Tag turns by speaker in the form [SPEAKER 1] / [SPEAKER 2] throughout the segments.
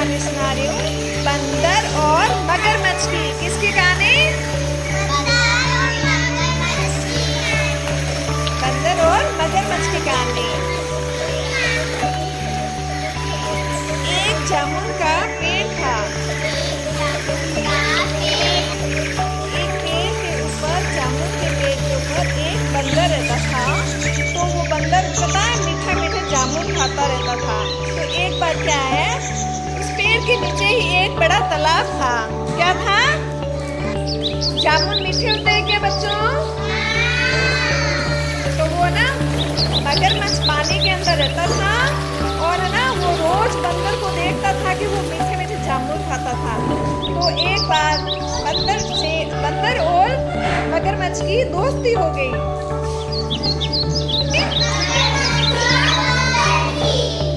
[SPEAKER 1] कहानी सुना रही हूँ, बंदर और मगरमच्छ की। किसकी कहानी? बंदर और मगरमच्छ की कहानी। एक जामुन का पेड़ था। एक पेड़ के ऊपर, जामुन के पेड़ के ऊपर एक बंदर रहता था। तो वो बंदर पता है मीठा मीठा जामुन खाता रहता था। तो एक बार क्या है, उस पेड़ के नीचे ही एक बड़ा तालाब था। क्या था? जामुन मीठे होते हैं क्या बच्चों? तो वो ना मगरमच्छ पानी के अंदर रहता था और ना वो रोज बंदर को देखता था कि वो मीठे मीठे जामुन खाता था। तो एक बार बंदर और मगरमच्छ की दोस्ती हो गई।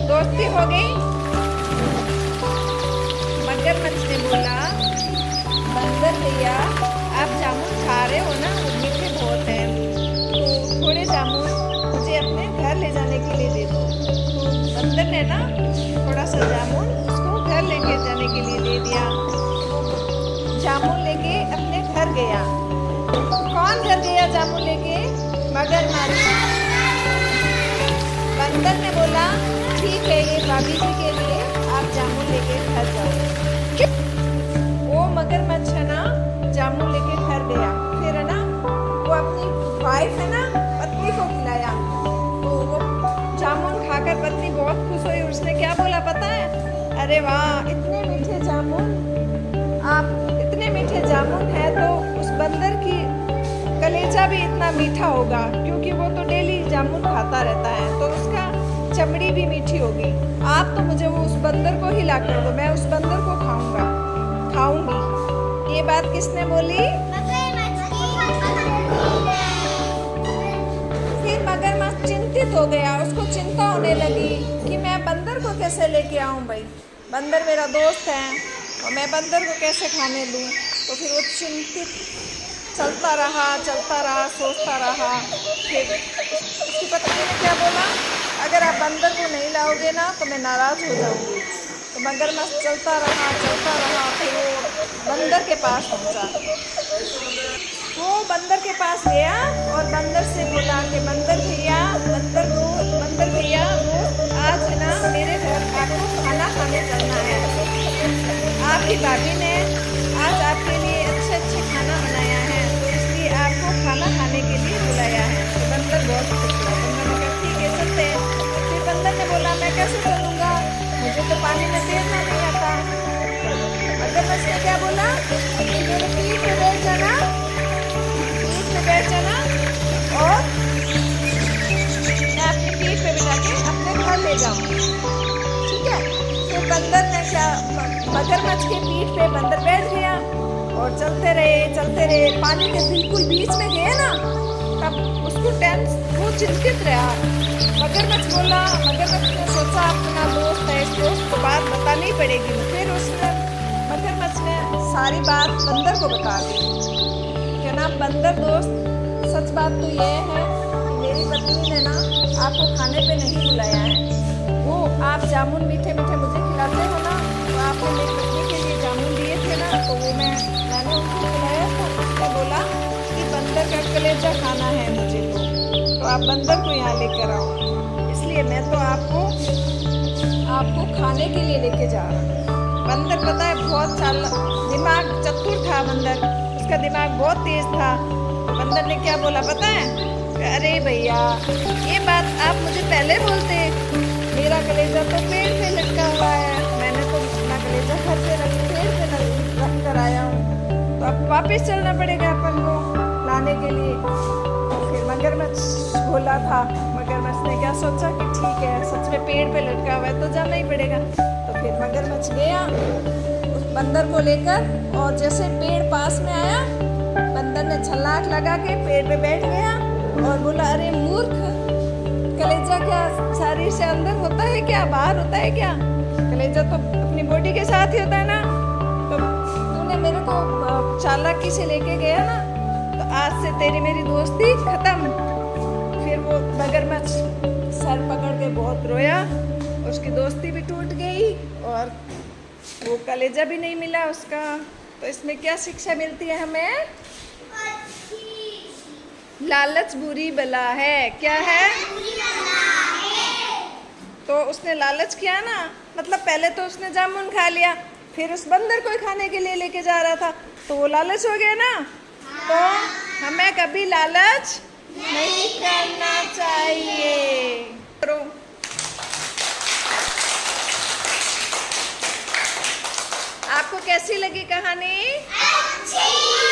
[SPEAKER 1] दोस्ती हो गई। मगरमच्छ ने बोला, बंदर भैया आप जामुन खा रहे हो ना, वो मीठे बहुत हैं, तो थोड़े जामुन मुझे अपने घर ले जाने के लिए दे दो। तो बंदर ने ना थोड़ा सा जामुन उसको घर लेके जाने के लिए दे दिया। जामुन लेके अपने घर गया। कौन घर गया जामुन लेके? मगरमच्छ। बंदर ने बोला, ठीक है, ये भाभी जी के लिए आप जामुन लेके घर जाओ। वो मगरमच्छ है ना जामुन लेके घर गया। फिर है ना वो अपनी वाइफ है ना पत्नी को खिलाया। तो वो जामुन खाकर पत्नी बहुत खुश हुई। उसने क्या बोला पता है? अरे वाह, इतने मीठे जामुन, आप इतने मीठे जामुन है तो उस बंदर की कलेजा भी इतना मीठा होगा, क्योंकि वो तो डेली जामुन खाता रहता है, तो उसका चमड़ी भी मीठी होगी। आप तो मुझे वो उस बंदर को ही ला कर दो, मैं उस बंदर को खाऊंगी। ये बात किसने बोली? फिर मगरमच्छ चिंतित हो गया। उसको चिंता होने लगी कि मैं बंदर को कैसे लेके आऊं भाई, बंदर मेरा दोस्त है और मैं बंदर को कैसे खाने लूं। तो फिर वो चिंतित चलता रहा, सोचता रहा। फिर उसकी पत्नी ने क्या बोला, अगर आप बंदर को नहीं लाओगे ना तो मैं नाराज़ हो जाऊंगी। तो मगरमच्छ चलता रहा। फिर वो बंदर के पास पहुंचा। वो बंदर के पास गया और बंदर से बोला कि बंदर भैया वो आज है ना मेरे घर आपको खाना खाने चलना है। आपकी भाभी ने आज आपके लिए अच्छे खाना बनाया है, तो इसलिए आपको खाना खाने के लिए बुलाया है। तो बंदर बहुत खुश हुआ। बंदर ने कहा ठीक है चलते हैं। फिर बंदर ने बोला, मैं कैसे चलूँगा, मुझे तो पानी में तैरना नहीं आता। मगरमच्छ ने क्या बोला, मेरे पीठ पे बैठ जाना और मैं अपनी पीठ पे बिठा के अपने घर ले जाऊंगी, ठीक है। फिर बंदर ने क्या, मगरमच्छ के पीठ पे बंदर बैठ गया और चलते रहे। पानी के बिल्कुल बीच में गए ना, तब उसको वो चिंतित रहा। मगरमच्छ ने सोचा अपना दोस्त है, इस दोस्त को बात बतानी पड़ेगी। फिर मगरमच्छ ने सारी बात बंदर को बता दी। क्या नाम, बंदर दोस्त, सच बात तो ये है कि मेरी पत्नी ने ना आपको खाने पे नहीं बुलाया है। वो आप जामुन मीठे मीठे मुझे खिलाते हो ना, तो आपने मेरी पत्नी के लिए जामुन दिए थे ना, तो वो मैंने उनको खिलाया। तो उसने बोला कि बंदर का कलेजा खाना है मुझे, तो आप बंदर को यहाँ लेकर आओ, इसलिए मैं तो आपको खाने के लिए लेके जा रहा हूँ। बंदर पता है बहुत दिमाग चतुर था बंदर, उसका दिमाग बहुत तेज था। तो बंदर ने क्या बोला पता है, अरे भैया ये बात आप मुझे पहले बोलते, मेरा कलेजा तो पेड़ पे लटका हुआ है, मैंने तो अपना कलेजा घर पे पेड़ पे रख कर आया हूँ, तो अब वापस चलना पड़ेगा अपन को लाने के लिए। तो फिर मगरमच्छ बोला था, मगरमच्छ ने क्या सोचा कि ठीक है, सच में पेड़ पे लटका हुआ है तो जाना ही पड़ेगा। तो फिर मगरमच्छ गया उस बंदर को लेकर, और जैसे पेड़ पास में आया, बंदर ने छलांग लगा के पेड़ पे बैठ गया और बोला, अरे मूर्ख, कलेजा क्या शरीर से अंदर होता है क्या, बाहर होता है क्या? कलेजा तो अपनी बॉडी के साथ ही होता है ना, तो तूने मेरे को चालाकी से लेके गया ना, तो आज से तेरी मेरी दोस्ती खत्म। फिर वो मगरमच्छ सर पकड़ के बहुत रोया, उसकी दोस्ती भी टूट गई और वो कलेजा भी नहीं मिला उसका। तो इसमें क्या शिक्षा मिलती है हमें? लालच बुरी बला है। क्या है? तो उसने लालच किया ना, मतलब पहले तो उसने जामुन खा लिया, फिर उस बंदर को ही खाने के लिए लेके जा रहा था, तो वो लालच हो गया ना। तो हमें कभी लालच नहीं करना चाहिए। करो। आपको कैसी लगी कहानी? अच्छी।